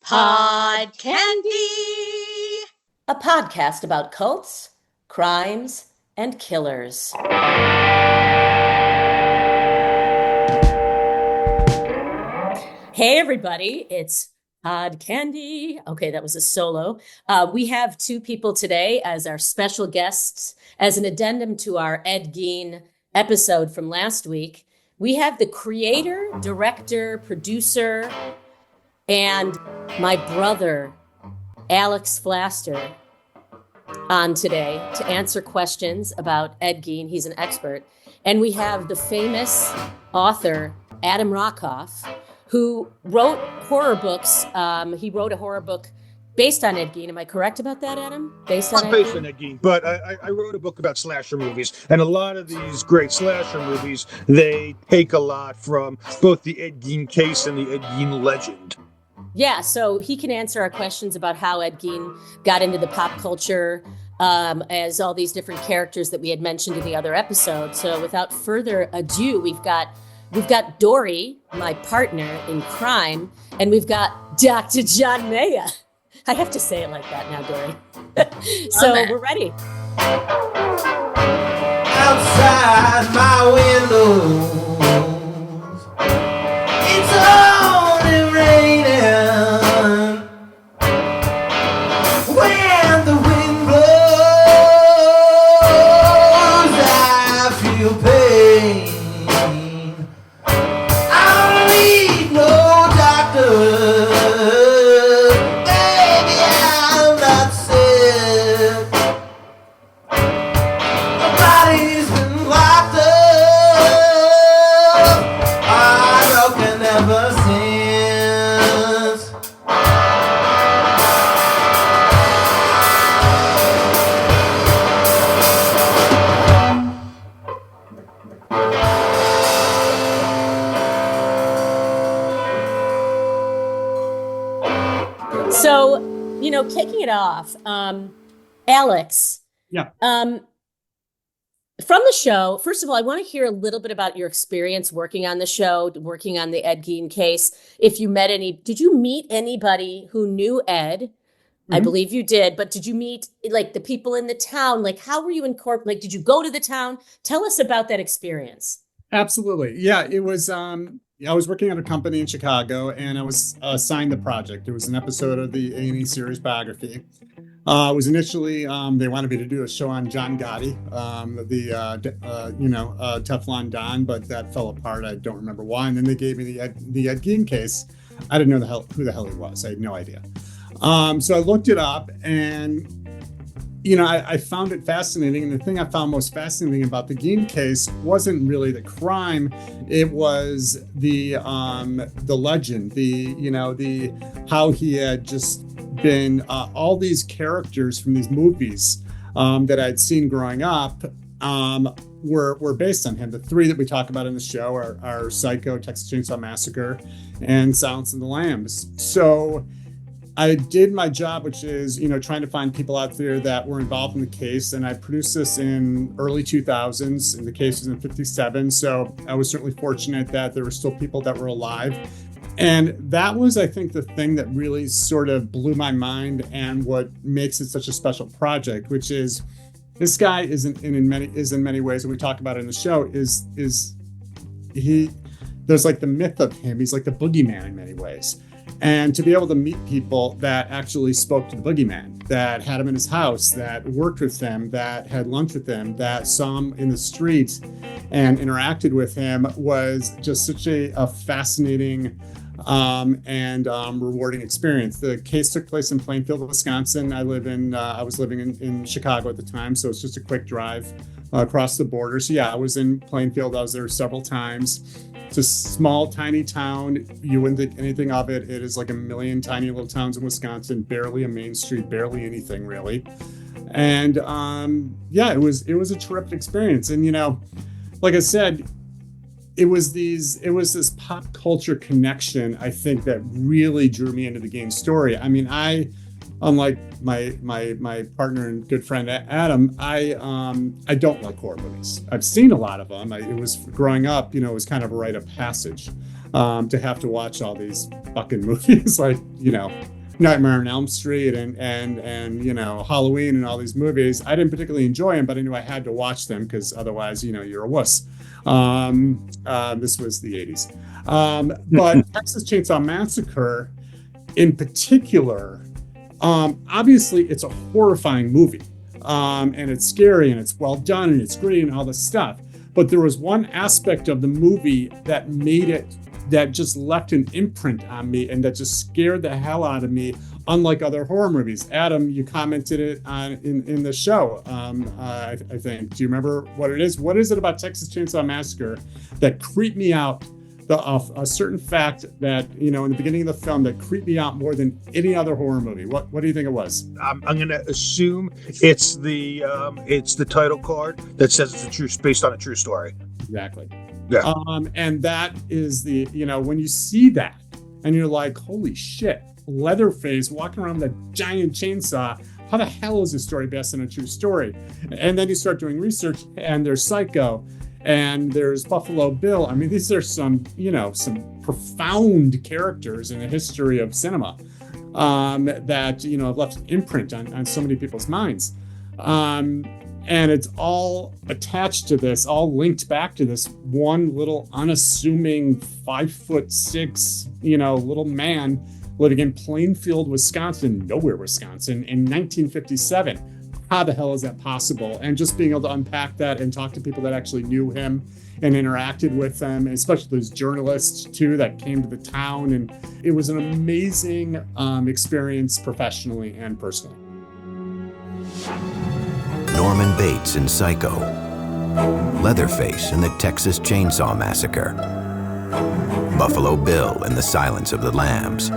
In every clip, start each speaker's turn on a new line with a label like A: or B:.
A: Pod Candy,
B: a podcast about cults, crimes, and killers. Hey everybody, it's Pod Candy. Okay, that was a solo. We have two people today as our special guests, as an addendum to our Ed Gein episode from last week. We have the creator, director, producer, and my brother, Alex Flaster, on today to answer questions about Ed Gein. He's an expert. And we have the famous author, Adam Rockoff, who wrote horror books. He wrote a horror book based on Ed Gein. Am I correct about that, Adam?
C: Based on Ed Gein, but I wrote a book about slasher movies, and a lot of these great slasher movies, they take a lot from both the Ed Gein case and the Ed Gein legend.
B: Yeah, so he can answer our questions about how Ed Gein got into the pop culture as all these different characters that we had mentioned in the other episode. So without further ado, we've got Dori, my partner in crime, and we've got Dr. John Maya. I have to say it like that now, Dori. So we're ready.
D: Outside my window, it's only raining. When the wind blows, I feel pain. I don't need no doctor. Baby, I'm not sick. My body's been locked up, broken ever since.
B: So, kicking it off, Alex.
E: Yeah.
B: From the show, first of all, I want to hear a little bit about your experience working on the show, working on the Ed Gein case. If you met did you meet anybody who knew Ed? Mm-hmm. I believe you did, but did you meet the people in the town? How were you incorporated? Did you go to the town? Tell us about that experience.
E: Absolutely. Yeah, it was, I was working at a company in Chicago and I was assigned the project. It was an episode of the A&E series Biography. It was initially, they wanted me to do a show on John Gotti, Teflon Don, but that fell apart. I don't remember why. And then they gave me the Ed Gein case. I didn't know who the hell he was. I had no idea. So I looked it up and, I found it fascinating. And the thing I found most fascinating about the Gein case wasn't really the crime. It was the legend, the how he had just been all these characters from these movies that I'd seen growing up were based on him. The three that we talk about in the show are Psycho, Texas Chainsaw Massacre, and Silence of the Lambs. So I did my job, which is, trying to find people out there that were involved in the case. And I produced this in early 2000s, and the case was in 57. So I was certainly fortunate that there were still people that were alive. And that was, I think, the thing that really sort of blew my mind and what makes it such a special project, which is this guy is in many ways, and we talk about it in the show, there's the myth of him. He's like the boogeyman in many ways. And to be able to meet people that actually spoke to the boogeyman, that had him in his house, that worked with him, that had lunch with him, that saw him in the street and interacted with him was just such a fascinating and rewarding experience. The case took place in Plainfield, Wisconsin. I was living in Chicago at the time, so it's just a quick drive across the border. So yeah, I was in Plainfield. I was there several times. It's a small, tiny town. You wouldn't think anything of it. It is like a million tiny little towns in Wisconsin, barely a main street, barely anything really. And it was a terrific experience. And like I said, it was this pop culture connection, I think, that really drew me into the Gein story. I mean, unlike my partner and good friend Adam, I don't like horror movies. I've seen a lot of them. It was growing up, it was kind of a rite of passage to have to watch all these fucking movies, Nightmare on Elm Street and you know, Halloween and all these movies. I didn't particularly enjoy them, but I knew I had to watch them because otherwise, you know, you're a wuss. This was the 80s. But Texas Chainsaw Massacre in particular, obviously it's a horrifying movie. And it's scary and it's well done and it's gritty and all this stuff. But there was one aspect of the movie that made it, that just left an imprint on me and that just scared the hell out of me, unlike other horror movies. Adam, you commented it on in the show, I think. Do you remember what it is? What is it about Texas Chainsaw Massacre that creeped me out? A certain fact that, you know, in the beginning of the film that creeped me out more than any other horror movie. What do you think it was?
C: I'm going to assume it's the title card that says it's based on a true story.
E: Exactly.
C: Yeah.
E: And that is the, you know, when you see that and you're like, holy shit, Leatherface walking around with a giant chainsaw. How the hell is this story based on a true story? And then you start doing research and there's Psycho. And there's Buffalo Bill. I mean, these are some, you know, some profound characters in the history of cinema that, you know, have left an imprint on so many people's minds. And it's all attached to this, all linked back to this one little unassuming 5'6", you know, little man living in Plainfield, Wisconsin, nowhere, Wisconsin, in 1957. How the hell is that possible? And just being able to unpack that and talk to people that actually knew him and interacted with them, especially those journalists too that came to the town. And it was an amazing experience professionally and personally.
F: Norman Bates in Psycho, Leatherface in the Texas Chainsaw Massacre, Buffalo Bill in The Silence of the Lambs.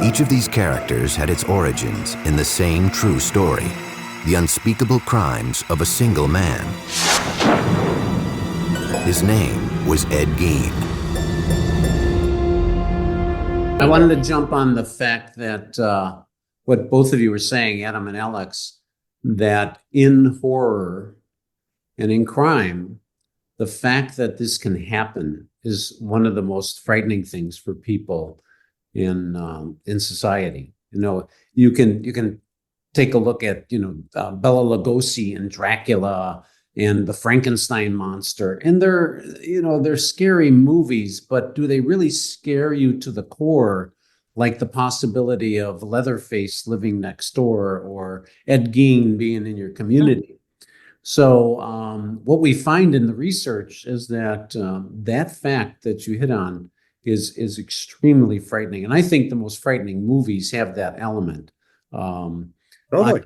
F: Each of these characters had its origins in the same true story, the unspeakable crimes of a single man. His name was Ed Gein.
G: I wanted to jump on the fact that what both of you were saying, Adam and Alex, that in horror and in crime, the fact that this can happen is one of the most frightening things for people in society. You know, you can take a look at, you know, Bela Lugosi and Dracula and the Frankenstein monster, and they're scary movies, but do they really scare you to the core, like the possibility of Leatherface living next door or Ed Gein being in your community? So what we find in the research is that that fact that you hit on is extremely frightening. And I think the most frightening movies have that element.
E: Totally.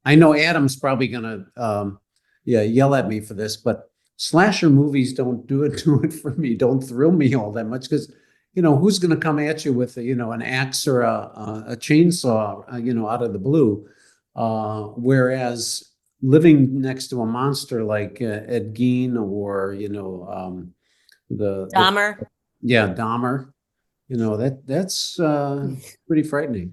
G: I know Adam's probably going to yell at me for this, but slasher movies don't do it for me, don't thrill me all that much, because, you know, who's going to come at you with, you know, an axe or a chainsaw, you know, out of the blue? Whereas living next to a monster like Ed Gein or, you know,
B: Dahmer.
G: Dahmer. You know, that's pretty frightening.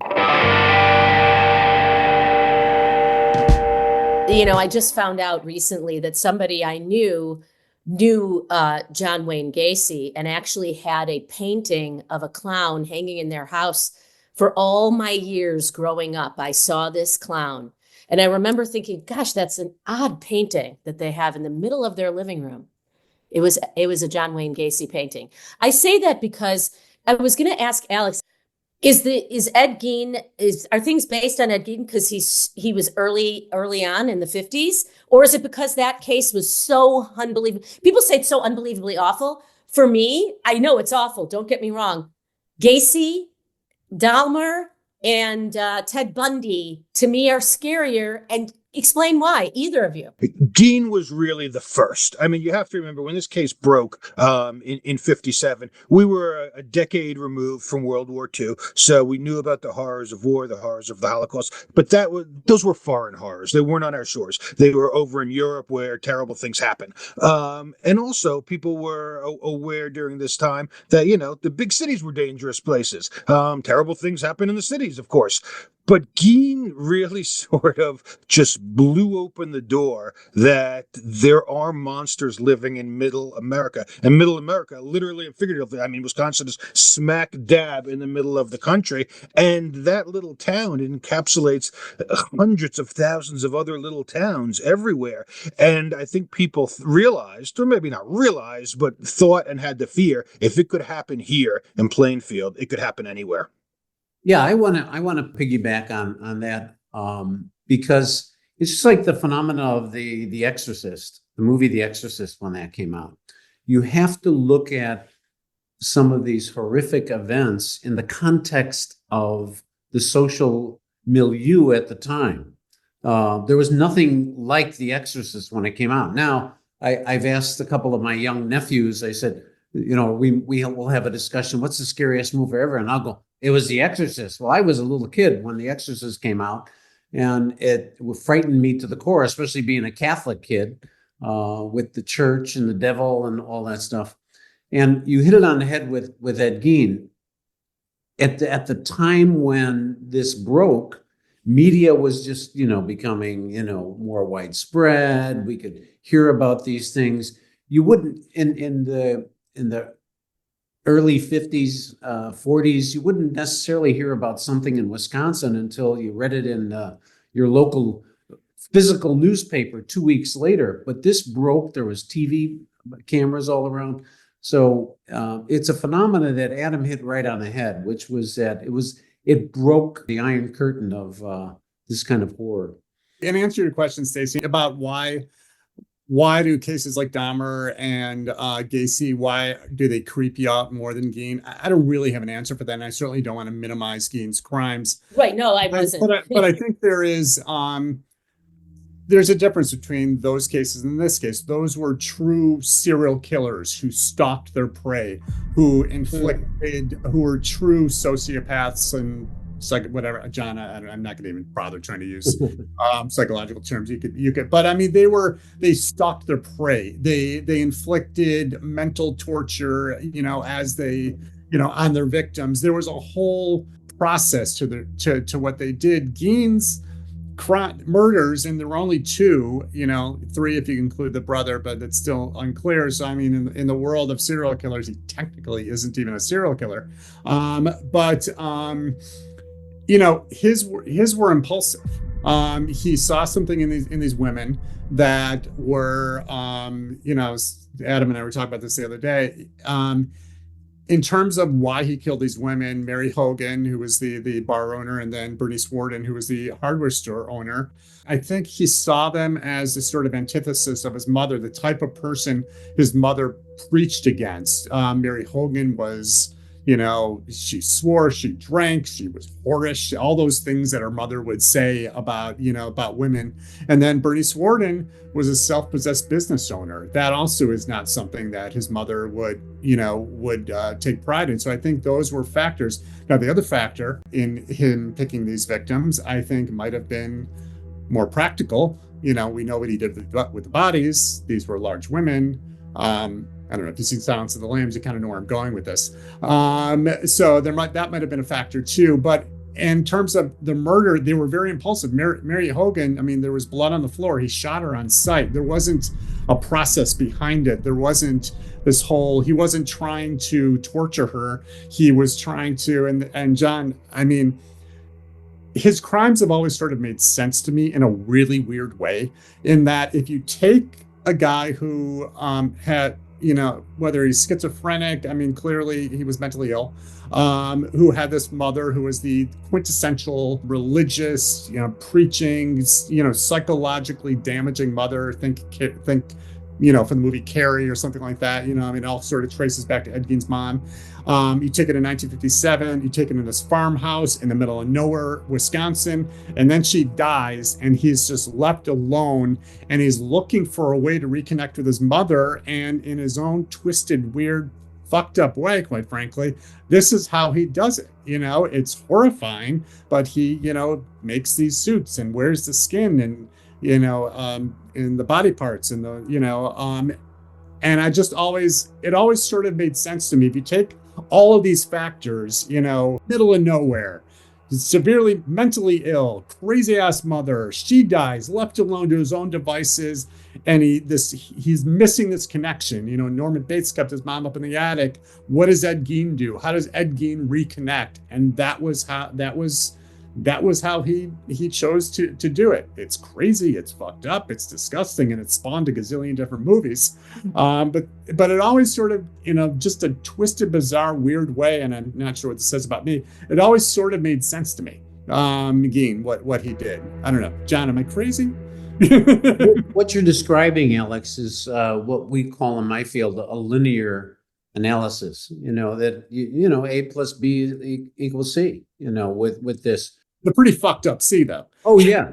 B: You know, I just found out recently that somebody I knew John Wayne Gacy and actually had a painting of a clown hanging in their house. For all my years growing up, I saw this clown. And I remember thinking, gosh, that's an odd painting that they have in the middle of their living room. It was a John Wayne Gacy painting. I say that because I was going to ask Alex, is Ed Gein, are things based on Ed Gein because he was early on in the 50s? Or is it because that case was so unbelievable? People say it's so unbelievably awful. For me, I know it's awful. Don't get me wrong. Gacy, Dahmer, and Ted Bundy, to me, are scarier. And explain why, either of you.
C: Gein was really the first. I mean, you have to remember when this case broke in 57, we were a decade removed from World War II. So we knew about the horrors of war, the horrors of the Holocaust, but those were foreign horrors. They weren't on our shores. They were over in Europe where terrible things happen. And also people were aware during this time that, you know, the big cities were dangerous places. Terrible things happen in the cities, of course. But Gein really sort of just blew open the door that there are monsters living in Middle America. And Middle America, literally and figuratively, I mean, Wisconsin is smack dab in the middle of the country. And that little town encapsulates hundreds of thousands of other little towns everywhere. And I think people realized, or maybe not realized, but thought and had the fear, if it could happen here in Plainfield, it could happen anywhere.
G: Yeah, I want to piggyback on that because it's just like the phenomena of the Exorcist, the movie The Exorcist when that came out. You have to look at some of these horrific events in the context of the social milieu at the time. There was nothing like The Exorcist when it came out. Now, I've asked a couple of my young nephews. I said, we'll have a discussion. What's the scariest movie ever? And I'll go, it was The Exorcist. Well, I was a little kid when The Exorcist came out, and it frightened me to the core, especially being a Catholic kid with the church and the devil and all that stuff. And you hit it on the head with Ed Gein. At the time when this broke, media was just, becoming, more widespread. We could hear about these things. You wouldn't in the early 50s, 40s, you wouldn't necessarily hear about something in Wisconsin until you read it in your local physical newspaper 2 weeks later. But this broke. There was TV cameras all around. So it's a phenomena that Adam hit right on the head, which was that it broke the iron curtain of this kind of horror.
E: In answer to your question, Stacey, about why do cases like Dahmer and Gacy, why do they creep you out more than Gein? I don't really have an answer for that, and I certainly don't want to minimize Gein's crimes.
B: Right, no, I wasn't.
E: But I think there's a difference between those cases and this case. Those were true serial killers who stalked their prey, who were true sociopaths and whatever, John, I'm not going to even bother trying to use psychological terms. You could, but I mean, they stalked their prey. They inflicted mental torture, as they, on their victims. There was a whole process to what they did. Gein's murders, and there were only two, 3 if you include the brother, but it's still unclear. So I mean, in the world of serial killers, he technically isn't even a serial killer. His were impulsive. He saw something in these women that were, Adam and I were talking about this the other day. In terms of why he killed these women, Mary Hogan, who was the bar owner, and then Bernice Worden, who was the hardware store owner, I think he saw them as a sort of antithesis of his mother, the type of person his mother preached against. Mary Hogan was, she swore, she drank, she was whorish, all those things that her mother would say about women. And then Bernice Worden was a self-possessed business owner. That also is not something that his mother would take pride in. So I think those were factors. Now, the other factor in him picking these victims, I think, might have been more practical. We know what he did with the bodies. These were large women. I don't know if you've seen Silence of the Lambs, you kind of know where I'm going with this. So that might have been a factor too. But in terms of the murder, they were very impulsive. Mary Hogan, I mean, there was blood on the floor. He shot her on sight. There wasn't a process behind it. There wasn't he wasn't trying to torture her. He was trying to, and John, I mean, his crimes have always sort of made sense to me in a really weird way, in that if you take a guy who had, whether he's schizophrenic, I mean, clearly he was mentally ill, who had this mother who was the quintessential religious, preaching, psychologically damaging mother. Think, for the movie Carrie or something like that. It all sort of traces back to Ed Gein's mom. You take it in 1957, you take it in this farmhouse in the middle of nowhere, Wisconsin, and then she dies and he's just left alone, and he's looking for a way to reconnect with his mother, and in his own twisted, weird, fucked up way, quite frankly, this is how he does it. It's horrifying, but he, makes these suits and wears the skin and, in the body parts and and it always sort of made sense to me. If you take all of these factors, middle of nowhere, severely mentally ill, crazy ass mother. She dies, left alone to his own devices, and he's missing this connection. You know, Norman Bates kept his mom up in the attic. What does Ed Gein do? How does Ed Gein reconnect? And that was how he chose to do it. It's crazy, it's fucked up, it's disgusting, and it spawned a gazillion different movies. But it always sort of, just a twisted, bizarre, weird way, and I'm not sure what this says about me, it always sort of made sense to me. Gein, what he did. I don't know. John, am I crazy?
G: What you're describing, Alex, is what we call in my field a linear analysis. That A plus B equals C. With this.
E: The pretty fucked up C, though.
G: Oh yeah.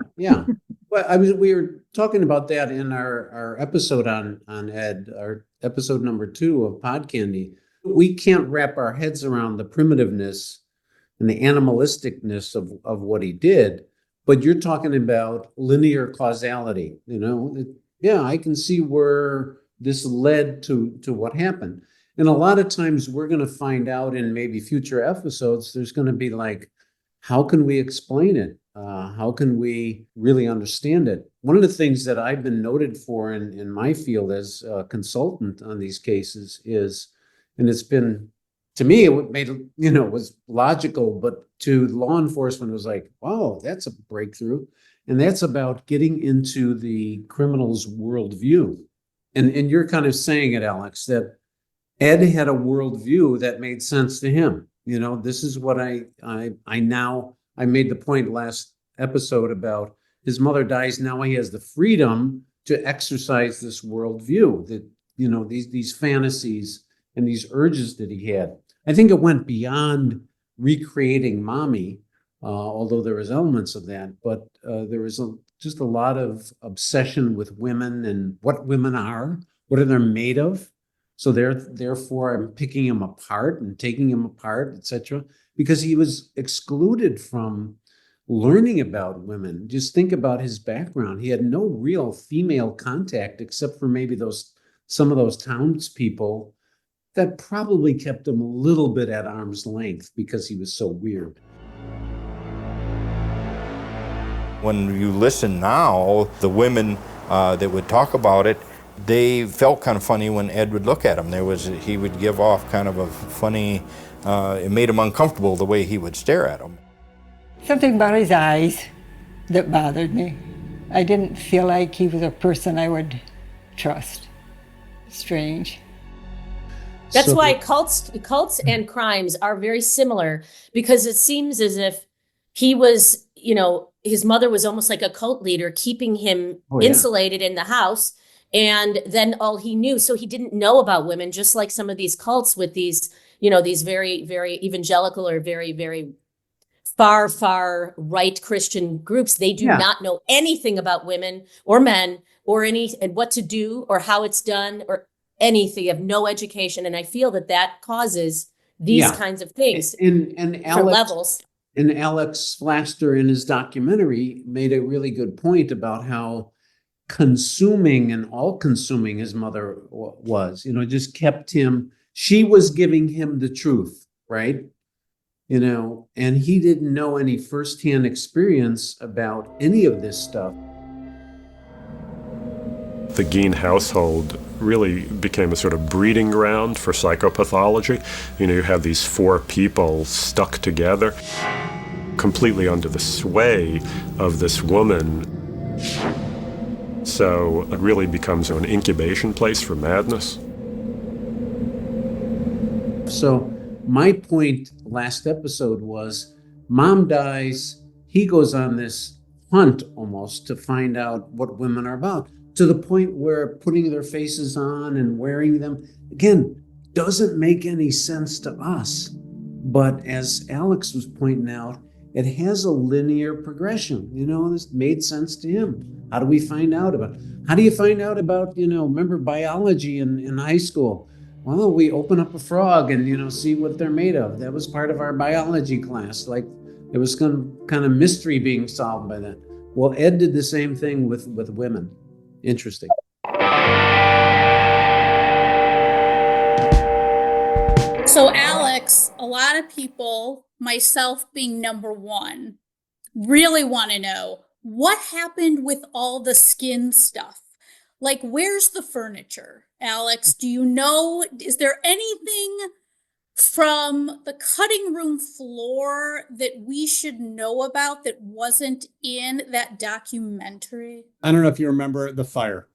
G: Well, we were talking about that in our episode on Ed, our episode number 2 of Pod Candy. We can't wrap our heads around the primitiveness and the animalisticness of what he did. But you're talking about linear causality. I can see where this led to what happened. And a lot of times we're going to find out in maybe future episodes, there's going to be like, how can we explain it? How can we really understand it? One of the things that I've been noted for in my field as a consultant on these cases is, and it's been, to me, it was logical, but to law enforcement, it was like, wow, that's a breakthrough. And that's about getting into the criminal's worldview. And you're kind of saying it, Alex, that Ed had a worldview that made sense to him. This is what I made the point last episode about his mother dies. Now he has the freedom to exercise this worldview that, these fantasies and these urges that he had. I think it went beyond recreating mommy, although there was elements of that, but there was just a lot of obsession with women and what women are, what are they made of. So therefore, I'm picking him apart and taking him apart, etc., because he was excluded from learning about women. Just think about his background. He had no real female contact except for maybe some of those townspeople that probably kept him a little bit at arm's length because he was so weird.
H: When you listen now, the women that would talk about it, they felt kind of funny when Ed would look at him. He would give off kind of a funny, it made him uncomfortable the way he would stare at him.
I: Something about his eyes that bothered me. I didn't feel like he was a person I would trust. Strange.
B: That's why cults and crimes are very similar, because it seems as if he was, his mother was almost like a cult leader, keeping him insulated in the house. And then all he knew, so he didn't know about women, just like some of these cults with these, these very, very evangelical or very, very far right Christian groups. They do not know anything about women or men or and what to do or how it's done or anything. Have no education. And I feel that causes these kinds of things
G: and
B: for levels.
G: And Alex Flaster in his documentary made a really good point about how consuming and all-consuming his mother was, just kept him, she was giving him the truth, right? And he didn't know any firsthand experience about any of this stuff.
J: The Gein household really became a sort of breeding ground for psychopathology. You have these 4 people stuck together, completely under the sway of this woman. So it really becomes an incubation place for madness.
G: So my point last episode was, mom dies, he goes on this hunt almost to find out what women are about, to the point where putting their faces on and wearing them, again, doesn't make any sense to us. But as Alex was pointing out, it has a linear progression. This made sense to him. How do we find out about it? How do you find out about, remember biology in high school? Well, we open up a frog and, see what they're made of. That was part of our biology class. Like, there was some kind of mystery being solved by that. Well, Ed did the same thing with women. Interesting.
A: So, Alex, a lot of people myself being number one, really want to know what happened with all the skin stuff. Like, where's the furniture? Alex, do you know, is there anything from the cutting room floor that we should know about that wasn't in that documentary?
E: I don't know if you remember the fire,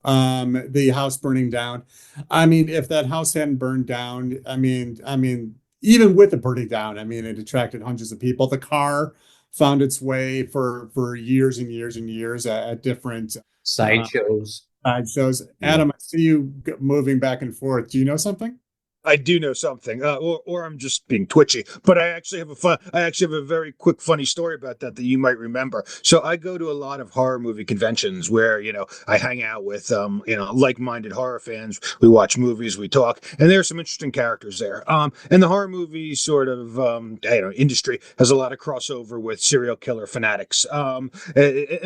E: the house burning down. I mean, if that house hadn't burned down, I mean, even with it burning down, I mean, it attracted hundreds of people. The car found its way for years and years and years at different
G: Sideshows.
E: sideshows. Adam, I see you moving back and forth. Do you know something?
C: I do know something, or I'm just being twitchy. But I actually have a very quick, funny story about that you might remember. So I go to a lot of horror movie conventions where I hang out with like-minded horror fans. We watch movies, we talk, and there are some interesting characters there. And the horror movie sort of industry has a lot of crossover with serial killer fanatics. And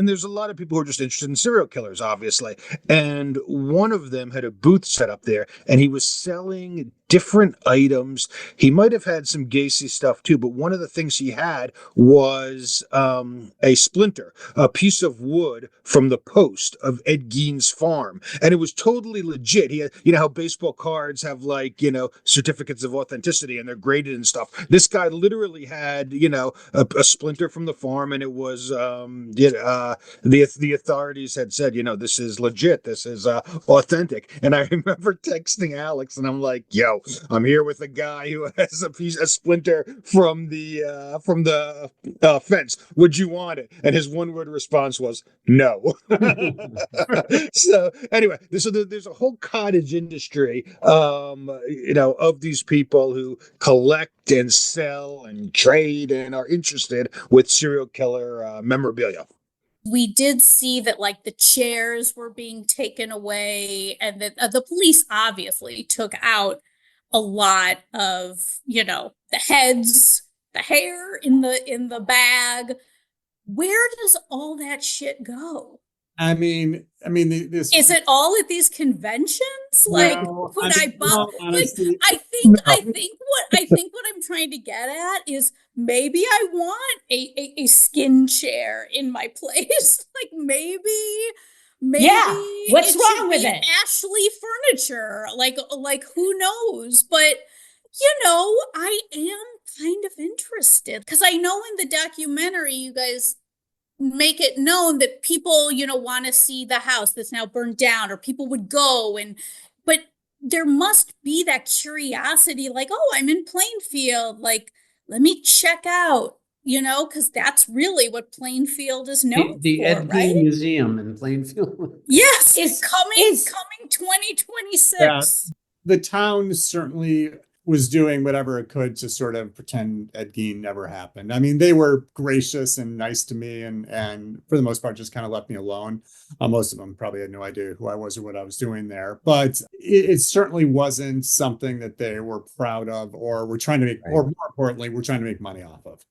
C: there's a lot of people who are just interested in serial killers, obviously. And one of them had a booth set up there, and he was selling different items. He might have had some Gacy stuff too, but one of the things he had was a splinter, a piece of wood from the post of Ed Gein's farm. And it was totally legit. He had, how baseball cards have certificates of authenticity and they're graded and stuff. This guy literally had, a splinter from the farm, and it was the authorities had said, this is legit, this is authentic. And I remember texting Alex, and I'm like, yo, I'm here with a guy who has a splinter from the fence. Would you want it? And his one-word response was no. So anyway, there's a whole cottage industry, of these people who collect and sell and trade and are interested with serial killer memorabilia.
A: We did see that the chairs were being taken away, and that the police obviously took out a lot of, the heads, the hair in the bag. Where does all that shit go?
E: I mean, this
A: is it all at these conventions? I buy?
E: No, honestly,
A: I think what I'm trying to get at is maybe I want a skin chair in my place. Maybe
B: what's wrong with it?
A: Ashley furniture, who knows? But I am kind of interested because I know in the documentary you guys make it known that people want to see the house that's now burned down, or people would go, but there must be that curiosity, oh, I'm in Plainfield, let me check out, because that's really what Plainfield is known
G: the
A: for,
G: Ed Gein
A: right?
G: Museum in Plainfield.
A: Yes, it's coming 2026.
E: Yeah, the town certainly was doing whatever it could to sort of pretend Ed Gein never happened. I mean, they were gracious and nice to me, and for the most part, just kind of left me alone. Most of them probably had no idea who I was or what I was doing there, but it certainly wasn't something that they were proud of or were trying to make, or more importantly, were trying to make money off of.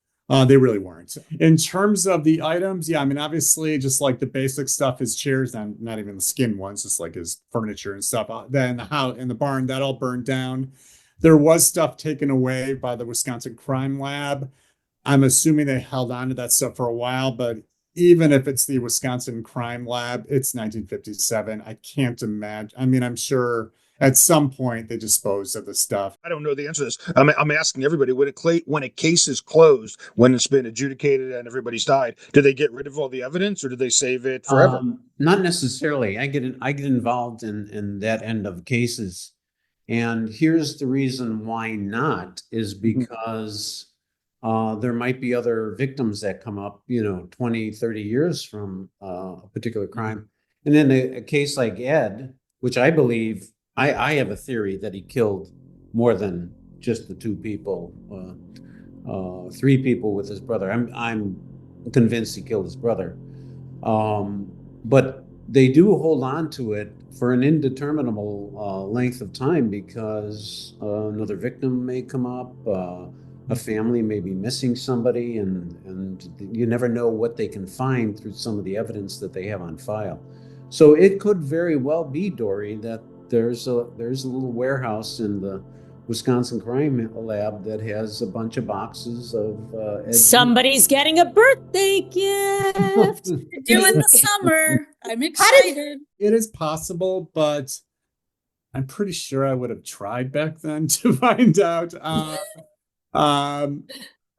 E: They really weren't. In terms of the items, yeah, I mean, obviously, just the basic stuff, his chairs, and not even the skin ones, just his furniture and stuff. Then the house in the barn, that all burned down. There was stuff taken away by the Wisconsin Crime Lab. I'm assuming they held on to that stuff for a while, but even if it's the Wisconsin Crime Lab, it's 1957. I can't imagine. I mean, I'm sure at some point they disposed of the stuff.
C: I don't know the answer to this. I'm asking everybody, when a case is closed, when it's been adjudicated and everybody's died, do they get rid of all the evidence, or do they save it forever?
G: Not necessarily. I get involved in that end of cases. And here's the reason why not, is because there might be other victims that come up, 20, 30 years from a particular crime. And in a case like Ed, which I believe, I have a theory that he killed more than just the two people, 3 people with his brother. I'm convinced he killed his brother. But they do hold on to it for an indeterminable length of time, because another victim may come up, a family may be missing somebody, and you never know what they can find through some of the evidence that they have on file. So it could very well be, Dori, that there's a little warehouse in the Wisconsin Crime Lab that has a bunch of boxes of Ed Gein.
B: Somebody's getting a birthday gift.
A: Doing the summer. I'm excited.
E: It is possible, but I'm pretty sure I would have tried back then to find out.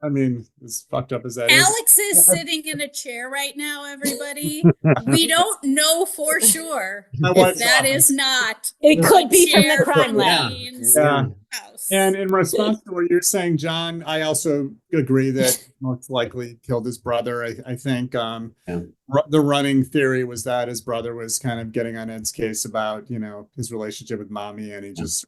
E: I mean, as fucked up as that is.
A: Alex is sitting in a chair right now, everybody. We don't know for sure if that is not.
B: It could be from the
A: chair
B: crime
A: from
B: lab.
A: Gene's
E: Yeah.
A: house.
E: And in response to what you're saying, John, I also agree that most likely killed his brother. I think the running theory was that his brother was kind of getting on Ed's case about, his relationship with mommy, and he just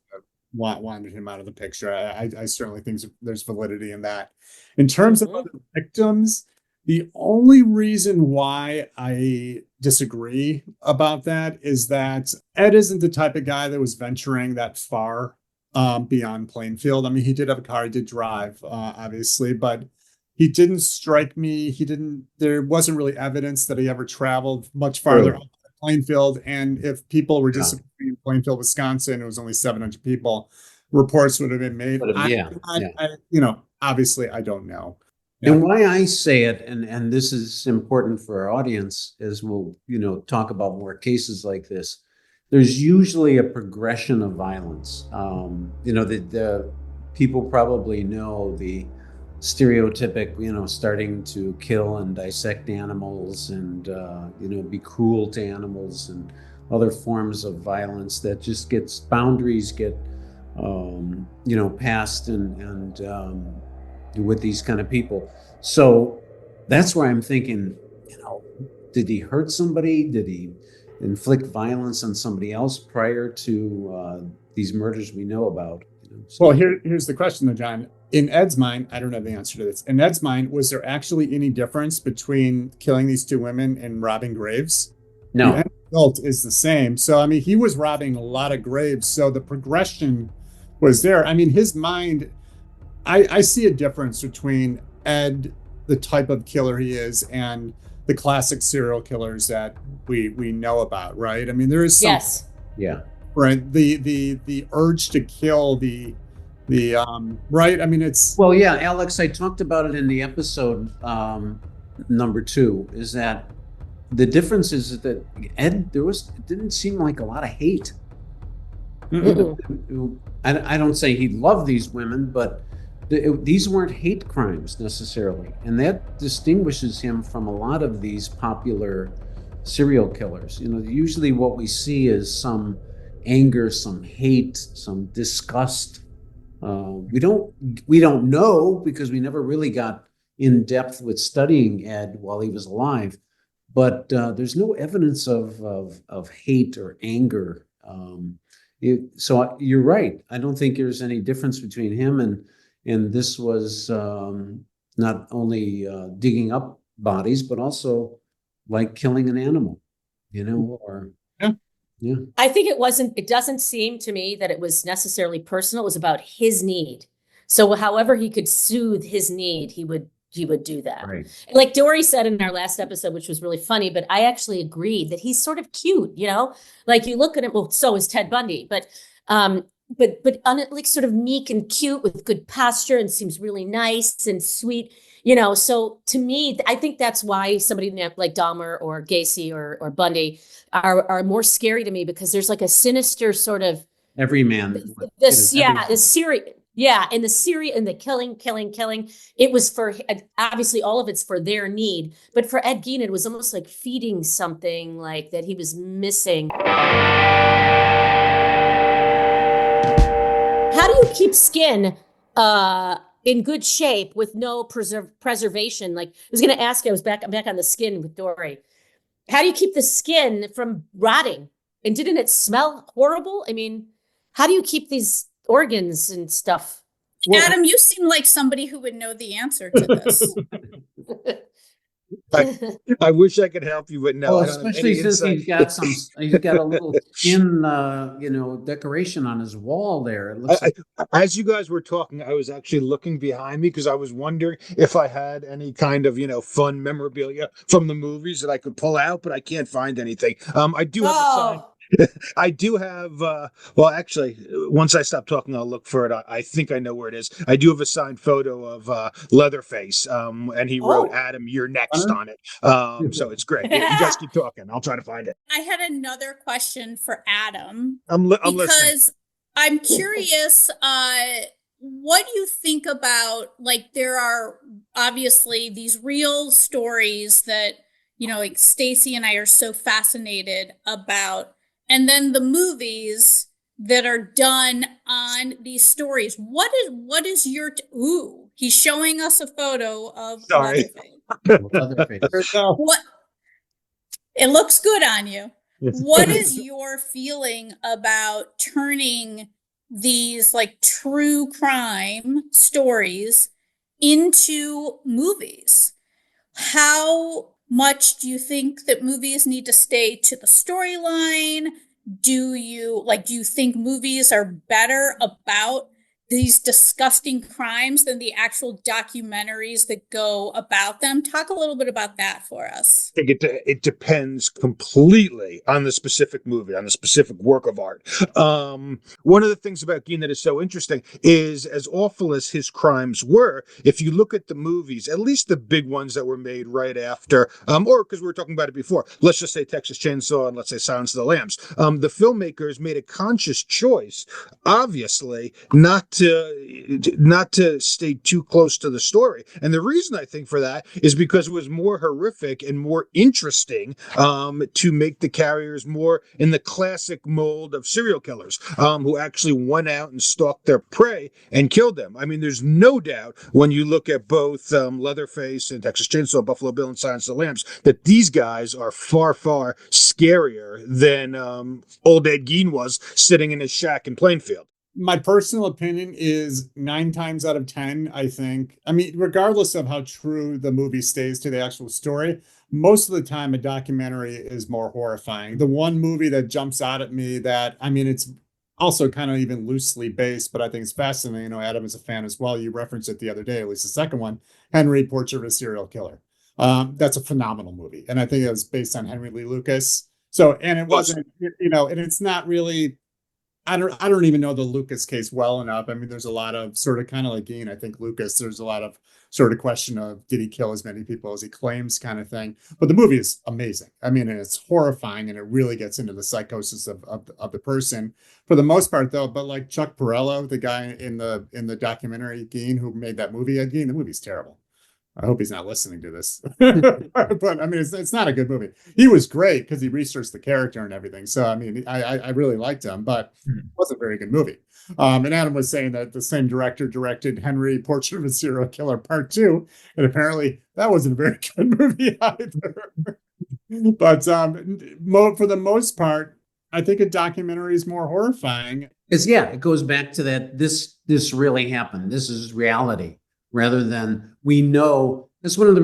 E: wanted him out of the picture. I certainly think there's validity in that. In terms of other victims, the only reason why I disagree about that is that Ed isn't the type of guy that was venturing that far beyond Plainfield. I mean, he did have a car, he did drive, obviously, but he didn't strike me. There wasn't really evidence that he ever traveled much farther out than Plainfield. And if people were disappearing in Plainfield, Wisconsin, it was only 700 people, reports would have been made. Obviously, I don't know.
G: And why I say it, and this is important for our audience as we'll, talk about more cases like this, there's usually a progression of violence. The people probably know the stereotypic, starting to kill and dissect animals and, be cruel to animals and other forms of violence that just boundaries get, passed and with these kind of people. So that's where I'm thinking, did he hurt somebody? Did he inflict violence on somebody else prior to these murders we know about?
E: Well, here's the question though, John. In Ed's mind, I don't know the answer to this. In Ed's mind, was there actually any difference between killing these two women and robbing graves?
G: No.
E: The end result is the same. So, I mean, he was robbing a lot of graves. So the progression was there. I mean, his mind, I see a difference between Ed, the type of killer he is, and the classic serial killers that we know about, right? I mean, there is some,
B: Yes.
G: Yeah.
E: Right. The urge to kill, the right. I mean, it's
G: well, yeah, Alex, I talked about it in the episode number 2. Is that the difference is that Ed, it didn't seem like a lot of hate. I don't say he loved these women, but these weren't hate crimes necessarily, and that distinguishes him from a lot of these popular serial killers. Usually what we see is some anger, some hate, some disgust. We don't know because we never really got in depth with studying Ed while he was alive, but there's no evidence of hate or anger. So you're right. I don't think there's any difference between him and this was not only digging up bodies, but also like killing an animal, or yeah.
B: I think it doesn't seem to me that it was necessarily personal. It was about his need. So however he could soothe his need, he would do that.
G: Right.
B: Like Dori said in our last episode, which was really funny, but I actually agreed that he's sort of cute, like you look at him, well, so is Ted Bundy, but like sort of meek and cute with good posture and seems really nice and sweet, so to me, I think that's why somebody like Dahmer or Gacy or Bundy are more scary to me, because there's like a sinister sort of
G: every man.
B: The killing. It was for, obviously all of it's for their need, but for Ed Gein, it was almost like feeding something like that he was missing. How do you keep skin in good shape with no preservation? Like I was going to ask you, I'm back on the skin with Dori. How do you keep the skin from rotting? And didn't it smell horrible? I mean, how do you keep these organs and stuff?
A: Adam, you seem like somebody who would know the answer to this.
C: I wish I could help you, but no.
G: Well, especially since he's got a little skin, decoration on his wall there. It looks
C: as you guys were talking, I was actually looking behind me because I was wondering if I had any kind of, fun memorabilia from the movies that I could pull out, but I can't find anything. I do have a sign. I do have, well, actually, once I stop talking, I'll look for it. I think I know where it is. I do have a signed photo of Leatherface, and he wrote,
A: Oh,
C: Adam, you're next on it. So it's great. You guys keep talking. I'll try to find it.
A: I had another question for Adam
C: I'm listening.
A: because I'm curious, what do you think about, like, there are obviously these real stories that, like Stacey and I are so fascinated about, and then the movies that are done on these stories. What is your ooh, he's showing us a photo of
C: Sorry.
A: Leatherface.
E: There you go.
A: What, it looks good on you. What is your feeling about turning these like true crime stories into movies? How much do you think that movies need to stay to the storyline? Do you think movies are better about these disgusting crimes than the actual documentaries that go about them? Talk a little bit about that for us.
C: I think it depends completely on the specific movie, on the specific work of art. One of the things about Gein that is so interesting is, as awful as his crimes were, if you look at the movies, at least the big ones that were made right after, or because we were talking about it before, let's just say Texas Chainsaw and let's say Silence of the Lambs, the filmmakers made a conscious choice, obviously, not to stay too close to the story. And the reason I think for that is because it was more horrific and more interesting to make the carriers more in the classic mold of serial killers who actually went out and stalked their prey and killed them. I mean, there's no doubt when you look at both Leatherface and Texas Chainsaw, Buffalo Bill and Silence of the Lambs, that these guys are far, far scarier than old Ed Gein was sitting in his shack in Plainfield.
E: My personal opinion is 9 times out of 10, I think. I mean, regardless of how true the movie stays to the actual story, most of the time a documentary is more horrifying. The one movie that jumps out at me that, I mean, it's also kind of even loosely based, but I think it's fascinating. Adam is a fan as well. You referenced it the other day, at least the second one, Henry, Portrait of a Serial Killer. That's a phenomenal movie. And I think it was based on Henry Lee Lucas. So, and it wasn't, and it's not really, I don't even know the Lucas case well enough. I mean, there's a lot of sort of kind of like Gein. I think Lucas, there's a lot of sort of question of, did he kill as many people as he claims kind of thing. But the movie is amazing. I mean, and it's horrifying, and it really gets into the psychosis of the person for the most part, though. But like Chuck Perrello, the guy in the documentary Gein who made that movie, Ed Gein, the movie's terrible. I hope he's not listening to this. But I mean, it's not a good movie. He was great because he researched the character and everything. So, I mean, I really liked him, but it wasn't a very good movie. And Adam was saying that the same director directed Henry, Portrait of a Serial Killer Part 2. And apparently that wasn't a very good movie either. But for the most part, I think a documentary is more horrifying.
G: It goes back to that this really happened. This is reality. Rather than we know. That's one of the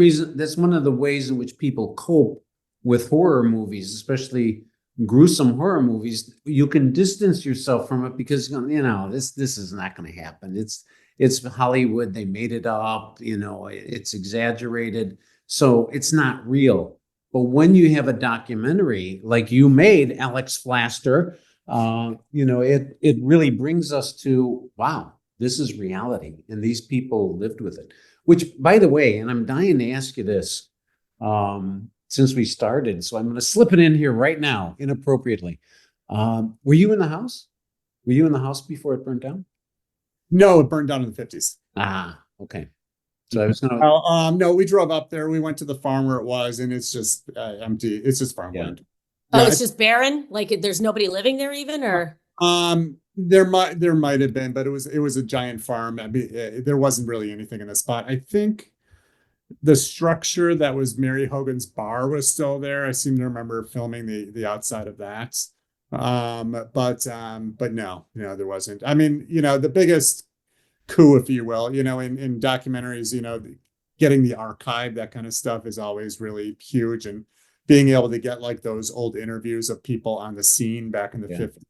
G: ways in which people cope with horror movies, especially gruesome horror movies. You can distance yourself from it because this is not going to happen. It's Hollywood. They made it up. It's exaggerated, so it's not real. But when you have a documentary like you made, Alex Flaster, it really brings us to, wow, this is reality, and these people lived with it. Which, by the way, and I'm dying to ask you this since we started, so I'm going to slip it in here right now, inappropriately. Were you in the house? Were you in the house before it burned down?
E: No, it burned down in the 50s.
G: Ah, okay. So I was going to.
E: No, we drove up there. We went to the farm where it was, and it's just empty. It's just farmland.
B: Yeah. Oh, it's just barren. Like there's nobody living there, even, or.
E: There might have been, but it was a giant farm. I mean, there wasn't really anything in the spot. I think the structure that was Mary Hogan's bar was still there. I seem to remember filming the outside of that. But no, there wasn't. I mean, the biggest coup, if you will, in documentaries, getting the archive, that kind of stuff is always really huge, and being able to get like those old interviews of people on the scene back in the 50s,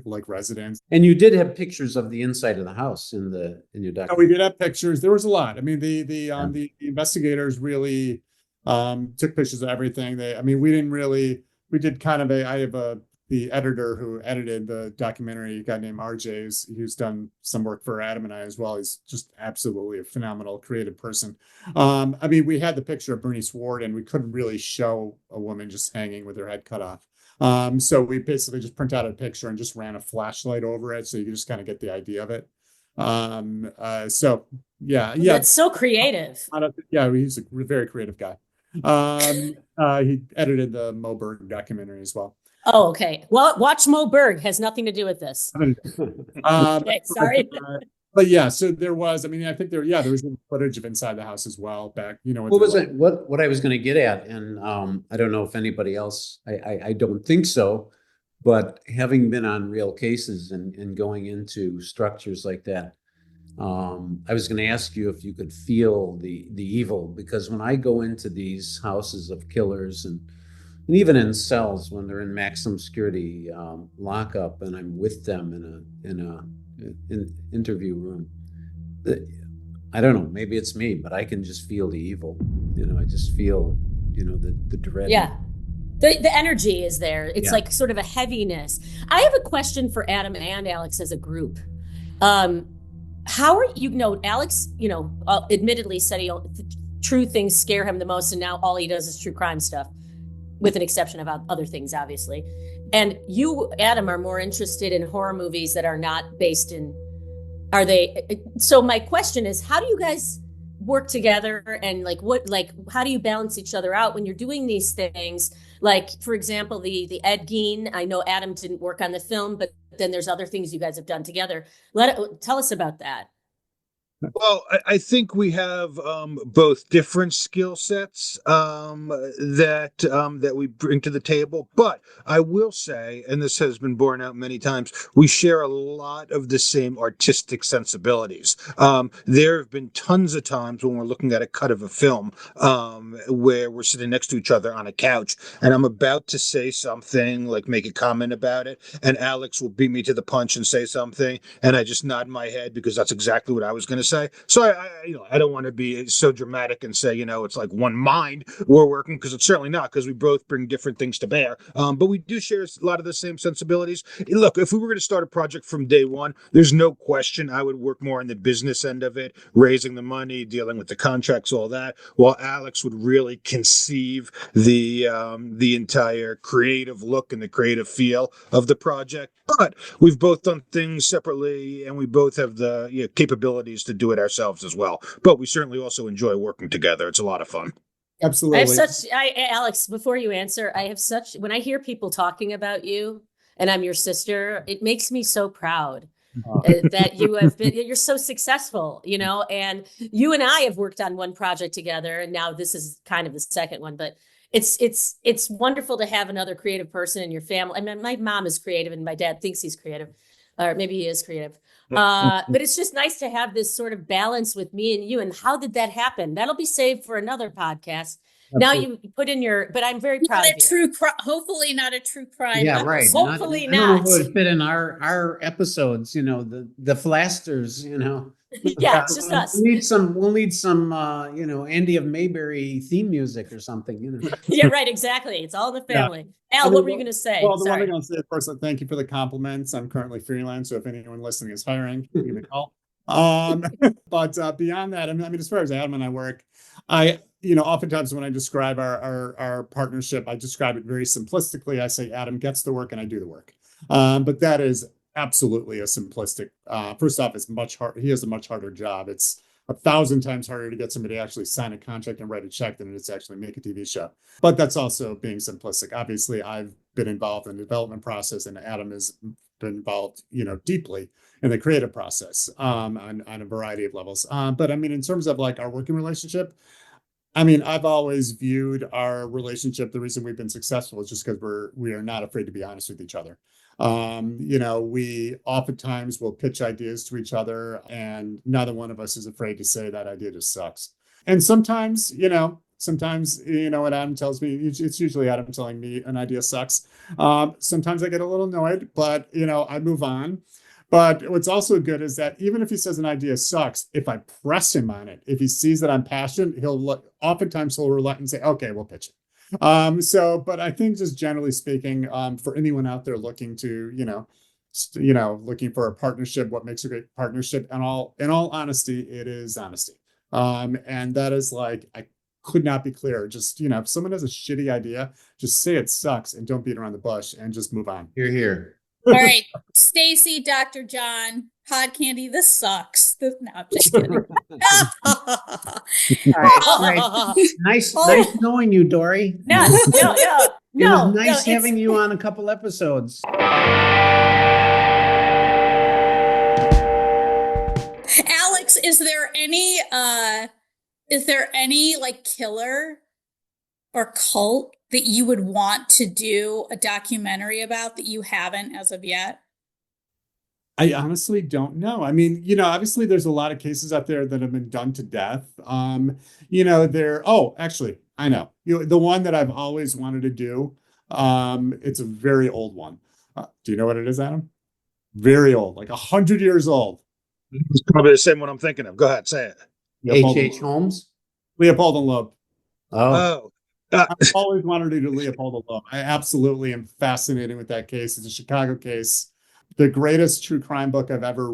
E: like residents.
G: And you did have pictures of the inside of the house in your documentary.
E: We did have pictures. There was a lot. I mean, the investigators really took pictures of everything. We did kind of I have a the editor who edited the documentary, a guy named RJ, who's done some work for Adam and I as well. He's just absolutely a phenomenal creative person. I mean, we had the picture of Bernice Ward, and we couldn't really show a woman just hanging with her head cut off. So we basically just print out a picture and just ran a flashlight over it, so you can just kind of get the idea of it. So yeah.
B: That's so creative.
E: Yeah, he's a very creative guy. He edited the Mo Berg documentary as well.
B: Oh, okay. Well, watch Mo Berg, has nothing to do with this. Okay, sorry.
E: But yeah, so there was, I mean, I think there was footage of inside the house as well back,
G: What was it? What I was going to get at, and I don't know if anybody else, I don't think so, but having been on real cases and going into structures like that, I was going to ask you if you could feel the evil, because when I go into these houses of killers and even in cells when they're in maximum security lockup, and I'm with them in an interview room, I don't know, maybe it's me, but I can just feel the evil. I just feel the dread.
B: Yeah. The energy is there. It's like sort of a heaviness. I have a question for Adam and Alex as a group. How are Alex, admittedly said true things scare him the most, and now all he does is true crime stuff, with an exception of other things, obviously. And you, Adam, are more interested in horror movies that are not based in, are they? So my question is, how do you guys work together, and how do you balance each other out when you're doing these things? Like, for example, the Ed Gein, I know Adam didn't work on the film, but then there's other things you guys have done together. Tell us about that.
C: Well, I think we have both different skill sets that we bring to the table. But I will say, and this has been borne out many times, we share a lot of the same artistic sensibilities. There have been tons of times when we're looking at a cut of a film where we're sitting next to each other on a couch, and I'm about to say something, like make a comment about it, and Alex will beat me to the punch and say something, and I just nod my head because that's exactly what I was going to say. So I don't want to be so dramatic and say, it's like one mind we're working, because it's certainly not, because we both bring different things to bear. But we do share a lot of the same sensibilities. Look, if we were going to start a project from day one, there's no question I would work more on the business end of it, raising the money, dealing with the contracts, all that, while Alex would really conceive the entire creative look and the creative feel of the project. But we've both done things separately, and we both have the capabilities to do it ourselves as well. But we certainly also enjoy working together. It's a lot of fun.
E: Absolutely.
B: Alex, before you answer, when I hear people talking about you, and I'm your sister, it makes me so proud that you're so successful, and you and I have worked on one project together, and now this is kind of the second one, but it's wonderful to have another creative person in your family. I mean, my mom is creative and my dad thinks he's creative, or maybe he is creative. But it's just nice to have this sort of balance with me and you. And how did that happen? That'll be saved for another podcast. Absolutely. Now you put in but I'm very proud of you.
A: Hopefully not a true crime.
G: Yeah, right.
B: Hopefully not.
G: I don't know who would fit in our episodes, the Flasters,
B: Yeah, it's just us.
G: We'll need some Andy of Mayberry theme music or something,
B: Yeah, right, exactly. It's all in the family. Yeah. Al, what were you going to say?
E: Well, the one thing I'll say, first, thank you for the compliments. I'm currently freelance, so if anyone listening is hiring, give me a call. But beyond that, I mean, as far as Adam and I work, oftentimes when I describe our partnership, I describe it very simplistically. I say Adam gets the work and I do the work. But that is absolutely a simplistic. First off, it's much hard. He has a much harder job. It's 1,000 times harder to get somebody to actually sign a contract and write a check than it is to actually make a TV show. But that's also being simplistic. Obviously, I've been involved in the development process, and Adam has been involved, deeply in the creative process on a variety of levels. But I mean, in terms of like our working relationship, I mean, I've always viewed our relationship, the reason we've been successful is just because we are not afraid to be honest with each other. We oftentimes will pitch ideas to each other, and neither one of us is afraid to say that idea just sucks. And sometimes, what Adam tells me, it's usually Adam telling me an idea sucks. Sometimes I get a little annoyed, but, I move on. But what's also good is that even if he says an idea sucks, if I press him on it, if he sees that I'm passionate, oftentimes he'll relent and say, okay, we'll pitch it. But I think just generally speaking, for anyone out there looking to, looking for a partnership, what makes a great partnership? And in all honesty, it is honesty. And that is like, I could not be clearer. Just, if someone has a shitty idea, just say it sucks and don't beat around the bush and just move on.
G: You're here.
A: All right, Stacey, Dr. John, Hard Candy, this sucks. No, I'm just kidding.
G: All right. Nice knowing you, Dori.
B: No.
G: It was nice having you on a couple episodes.
A: Alex, is there any like killer or cult that you would want to do a documentary about that you haven't as of yet?
E: I honestly don't know. I mean, obviously there's a lot of cases out there that have been done to death. Actually, I know. The one that I've always wanted to do, it's a very old one. Do you know what it is, Adam? Very old, like 100 years old.
C: It's probably the same one I'm thinking of. Go ahead, say it.
G: H.H. Holmes?
E: Leopold and Loeb.
C: Oh.
E: I've always wanted to do Leopold and Loeb. I absolutely am fascinated with that case. It's a Chicago case. The greatest true crime book I've ever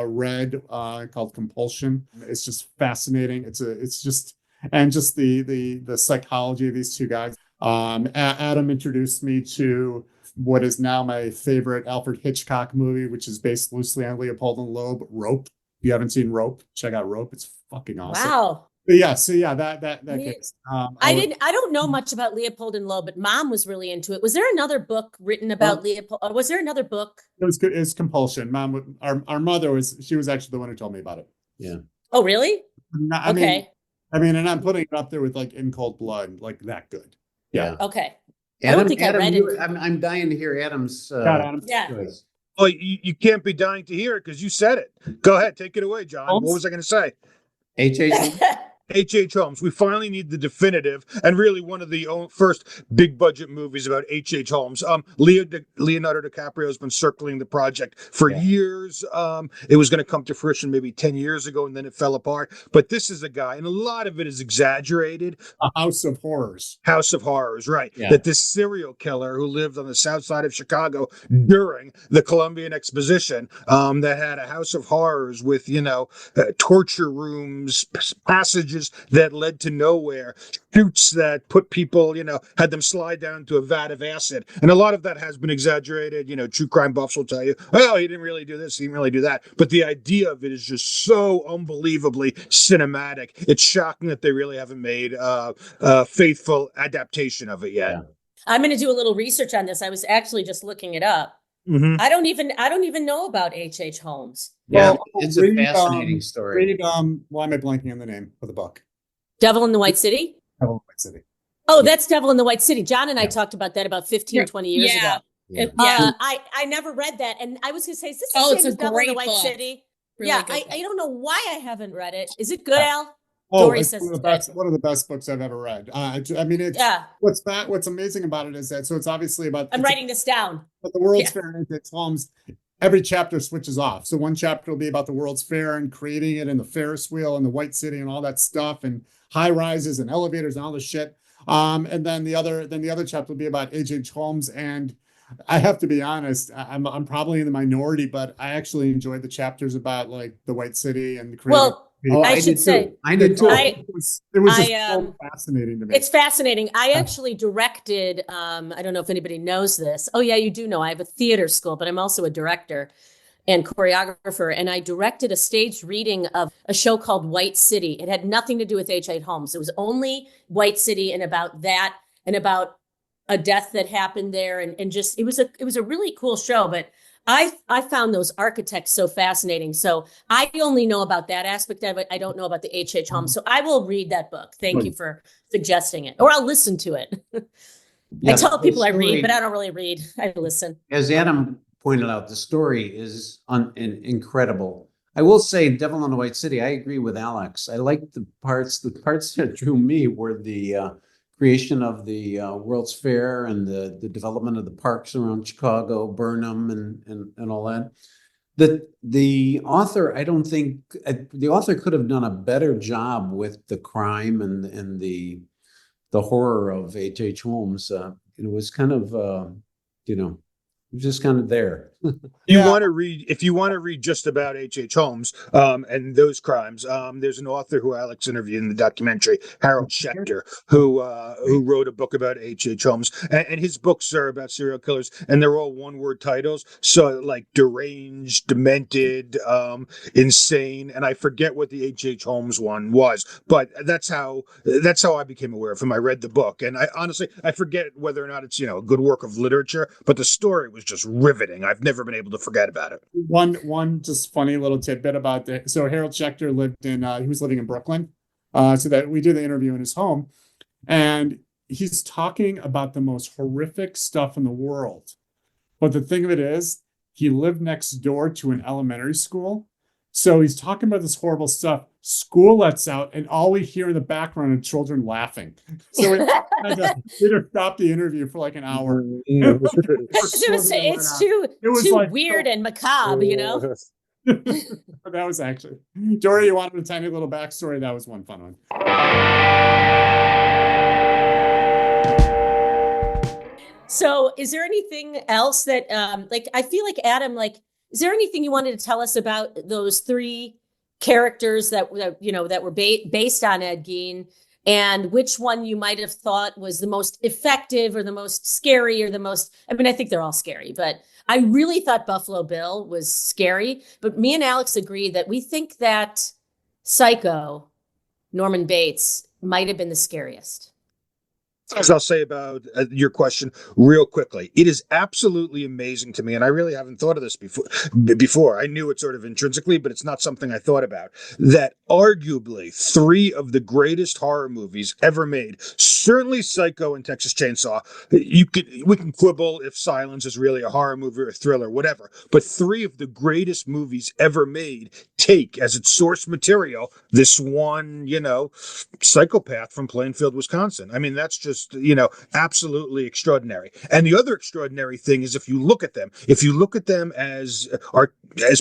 E: read, called Compulsion. It's just fascinating. It's just the psychology of these two guys. Adam introduced me to what is now my favorite Alfred Hitchcock movie, which is based loosely on Leopold and Loeb, Rope. If you haven't seen Rope, check out Rope. It's fucking awesome.
B: Wow.
E: But that case.
B: I don't know much about Leopold and Loeb, but Mom was really into it. Was there another book written about Leopold? Or was there another book?
E: It was good. It's Compulsion. Mom, our mother was actually the one who told me about it.
G: Yeah.
B: Oh, really?
E: Okay. And I'm putting it up there with like In Cold Blood, like that good. Yeah.
B: Okay.
G: Adam,
B: I don't think I read it.
G: I'm dying to hear Adam's.
E: Adam.
B: Yeah.
G: Choice.
C: Well, you can't be dying to hear it because you said it. Go ahead, take it away, John.
E: Holmes?
C: What was I going to say?
G: H.H.
C: H.H. Holmes. We finally need the definitive and really one of the first big budget movies about H.H. Holmes. Leonardo DiCaprio has been circling the project for years. It was going to come to fruition maybe 10 years ago and then it fell apart. But this is a guy, and a lot of it is exaggerated.
E: A House of Horrors.
C: House of Horrors, right.
G: Yeah.
C: That this serial killer who lived on the south side of Chicago during the Columbian Exposition, that had a House of Horrors with, torture rooms, passages that led to nowhere, chutes that put people, had them slide down to a vat of acid. And a lot of that has been exaggerated. True crime buffs will tell you, oh, he didn't really do this, he didn't really do that. But the idea of it is just so unbelievably cinematic. It's shocking that they really haven't made a faithful adaptation of it yet.
G: Yeah.
B: I'm going to do a little research on this. I was actually just looking it up.
C: Mm-hmm.
B: I don't even know about H.H. Holmes.
G: Yeah, it's a fascinating story.
E: Read, why am I blanking on the name of the book?
B: Devil in the White City?
E: Devil in the White City.
B: Oh, that's Devil in the White City. John and I talked about that about 15, 20 years ago.
G: Yeah.
B: I never read that. And I was going to say, is this the same as Devil in the White City?
A: Really
B: I don't know why I haven't read it. Is it good, Al?
E: Oh,
B: Dori
E: it's
B: says
E: one of the best books I've ever read. What's amazing about it is that, so it's obviously about.
B: I'm writing this down.
E: But the World's Fair and H.H. Holmes, every chapter switches off. So one chapter will be about the World's Fair and creating it and the Ferris wheel and the White City and all that stuff and high rises and elevators and all this shit. And then the other chapter will be about H.H. Holmes. And I have to be honest, I'm probably in the minority, but I actually enjoyed the chapters about like the White City and the creating.
B: I should say
G: I did too.
E: It was just so fascinating to me.
B: It's fascinating. I actually directed, I don't know if anybody knows this. Oh yeah, you do know. I have a theater school, but I'm also a director and choreographer. And I directed a staged reading of a show called White City. It had nothing to do with H.H. Holmes. It was only White City and about that and about a death that happened there. And just, it was a really cool show, but I found those architects so fascinating. So I only know about that aspect of it. I don't know about the H.H. Holmes. So I will read that book. Thank you for suggesting it. Or I'll listen to it. I tell people I read, but I don't really read. I listen.
G: As Adam pointed out, the story is incredible. I will say Devil in the White City, I agree with Alex. I like the parts that drew me were the creation of the World's Fair and the development of the parks around Chicago, Burnham, and all that. The author, I don't think the author could have done a better job with the crime and the the horror of H.H. Holmes, it was kind of, it was just kind of there.
C: If you want to read just about H.H. Holmes and those crimes, there's an author who Alex interviewed in the documentary, Harold Schechter, who wrote a book about H.H. Holmes, and his books are about serial killers, and they're all one-word titles, so like deranged, demented, insane, and I forget what the H.H. Holmes one was, but that's how I became aware of him. I read the book, and I honestly forget whether or not it's a good work of literature, but the story was just riveting. I've never been able to forget about it.
E: One just funny little tidbit about so Harold Schechter lived in he was living in Brooklyn, so that we did the interview in his home, and he's talking about the most horrific stuff in the world. But the thing of it is, he lived next door to an elementary school, so he's talking about this horrible stuff. School lets out, and all we hear in the background are children laughing. So we had to stop the interview for like an hour.
B: It's too like, weird and macabre,
E: That was actually, Dori, you wanted a tiny little backstory? That was one fun one.
B: So is there anything else that, I feel like Adam, is there anything you wanted to tell us about those three characters that were based on Ed Gein, and which one you might have thought was the most effective or the most scary or the most, I think they're all scary, but I really thought Buffalo Bill was scary. But me and Alex agree that we think that Psycho, Norman Bates, might have been the scariest.
C: As I'll say about your question real quickly, it is absolutely amazing to me, and I really haven't thought of this before. I knew it sort of intrinsically, but it's not something I thought about, that arguably three of the greatest horror movies ever made, certainly Psycho and Texas Chainsaw, we can quibble if Silence is really a horror movie or a thriller, whatever, but three of the greatest movies ever made take as its source material this one, psychopath from Plainfield, Wisconsin. That's just, absolutely extraordinary. And the other extraordinary thing is if you look at them as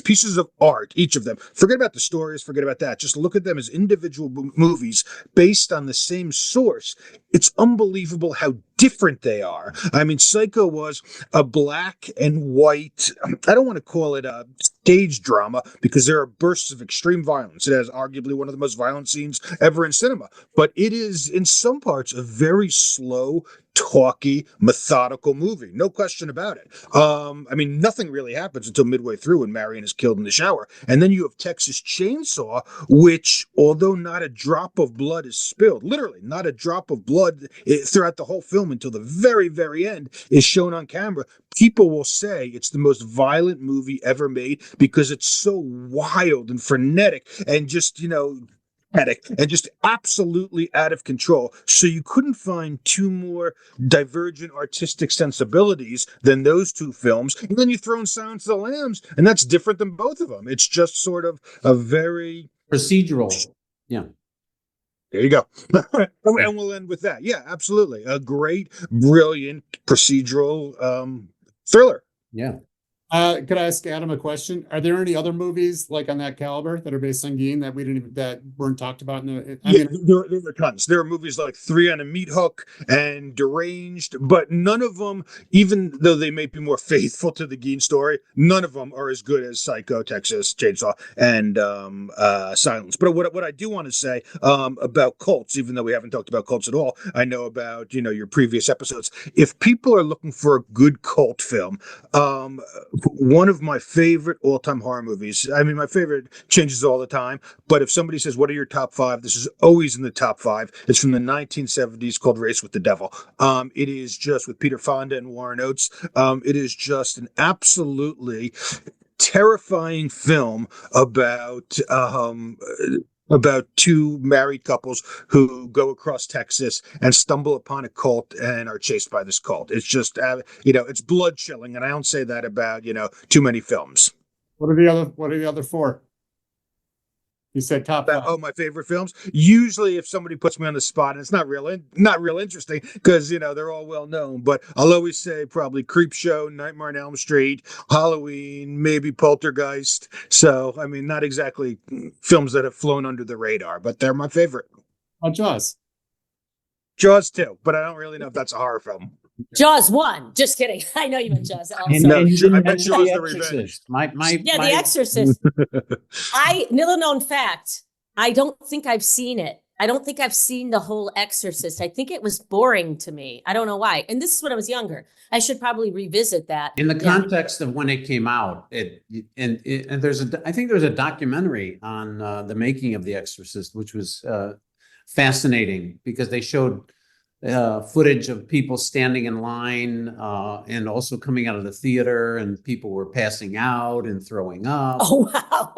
C: pieces of art, each of them, forget about the stories, forget about that, just look at them as individual movies based on the same source. It's unbelievable how different they are. Psycho was a black and white, I don't want to call it a stage drama because there are bursts of extreme violence. It has arguably one of the most violent scenes ever in cinema, but it is in some parts a very slow, talky, methodical movie. No question about it. Nothing really happens until midway through when Marion is killed in the shower. And then you have Texas Chainsaw, which, although not a drop of blood is spilled, literally not a drop of blood throughout the whole film until the very, very end is shown on camera, people will say it's the most violent movie ever made because it's so wild and frenetic and just, and just absolutely out of control. So you couldn't find two more divergent artistic sensibilities than those two films. And then you throw in Silence of the Lambs, and that's different than both of them. It's just sort of a very
G: procedural. Yeah.
C: There you go. And we'll end with that. Yeah, absolutely. A great, brilliant procedural thriller.
G: Yeah.
E: Could I ask Adam a question? Are there any other movies like on that caliber that are based on Gein that weren't talked about in the?
C: There are tons. There are movies like Three on a Meat Hook and Deranged, but none of them, even though they may be more faithful to the Gein story, none of them are as good as Psycho, Texas Chainsaw, and Silence. But what I do want to say about cults, even though we haven't talked about cults at all, I know about your previous episodes. If people are looking for a good cult film, one of my favorite all-time horror movies. My favorite changes all the time, but if somebody says, what are your top five? This is always in the top five. It's from the 1970s called Race with the Devil. It is just with Peter Fonda and Warren Oates. It is just an absolutely terrifying film about two married couples who go across Texas and stumble upon a cult and are chased by this cult. It's just, it's blood chilling. And I don't say that about, too many films.
E: What are the other four? You said top five.
C: Oh, my favorite films. Usually if somebody puts me on the spot, and it's not real interesting because, they're all well known, but I'll always say probably Creepshow, Nightmare on Elm Street, Halloween, maybe Poltergeist. So, not exactly films that have flown under the radar, but they're my favorite.
E: Oh, Jaws.
C: Jaws 2, but I don't really know if that's a horror film.
B: Jaws 1. Just kidding. I know you meant Jaws also.
G: And,
C: No,
G: and you
C: I
G: didn't
C: bet
G: mention
C: Jaws
G: The
C: the Revenge.
G: Exorcist.
B: The Exorcist. Little known fact, I don't think I've seen it. I don't think I've seen the whole Exorcist. I think it was boring to me. I don't know why. And this is when I was younger. I should probably revisit that.
G: In the context of when it came out, I think there's a documentary on the making of The Exorcist, which was fascinating because they showed footage of people standing in line and also coming out of the theater, and people were passing out and throwing up.
B: Oh, wow.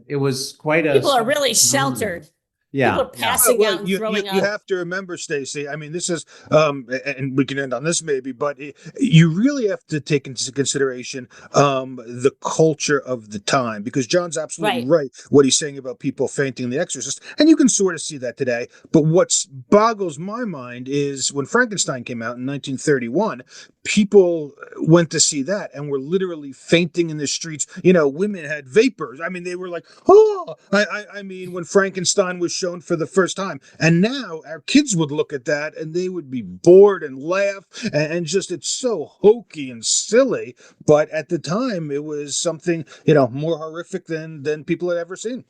G: It was quite a.
B: People are really sheltered.
G: Yeah.
B: People are passing out and throwing
C: you
B: up.
C: have to remember, Stacey, I mean, this is, and we can end on this maybe, but you really have to take into consideration the culture of the time, because John's absolutely right what he's saying about people fainting in The Exorcist, and you can sort of see that today. But what boggles my mind is when Frankenstein came out in 1931, people went to see that and were literally fainting in the streets. Women had vapors. I mean, they were like, oh, I mean, when Frankenstein was shown for the first time. And now our kids would look at that and they would be bored and laugh and just, it's so hokey and silly. But at the time, it was something, more horrific than people had ever seen.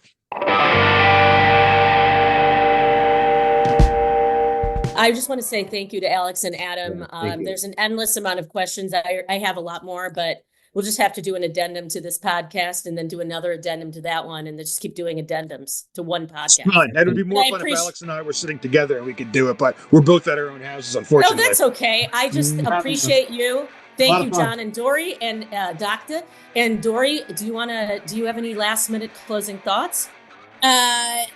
B: I just want to say thank you to Alex and Adam. There's an endless amount of questions. I have a lot more, but we'll just have to do an addendum to this podcast and then do another addendum to that one, and then just keep doing addendums to one podcast.
C: Fun. That would be more fun if Alex and I were sitting together and we could do it, but we're both at our own houses, unfortunately.
B: No, that's okay. I just appreciate you. Thank you, John and Dori and Dr. And Dori, do you have any last minute closing thoughts?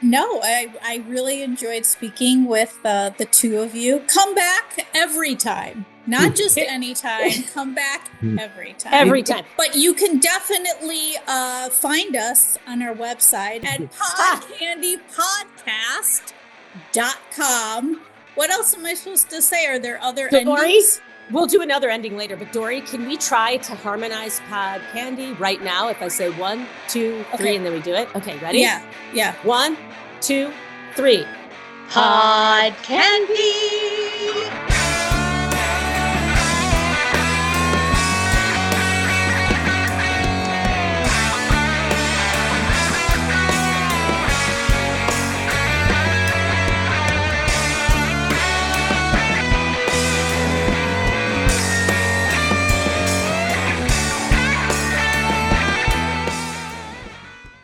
A: No, I really enjoyed speaking with the two of you. Come back every time. Not just anytime. Come back every time.
B: Every time.
A: But you can definitely find us on our website at podcandypodcast.com. What else am I supposed to say? Are there other endings?
B: We'll do another ending later, but Dori, can we try to harmonize Pod Candy right now? If I say 1, 2, 3, and then we do it? Okay, ready?
A: Yeah.
B: 1, 2, 3.
K: Pod Candy.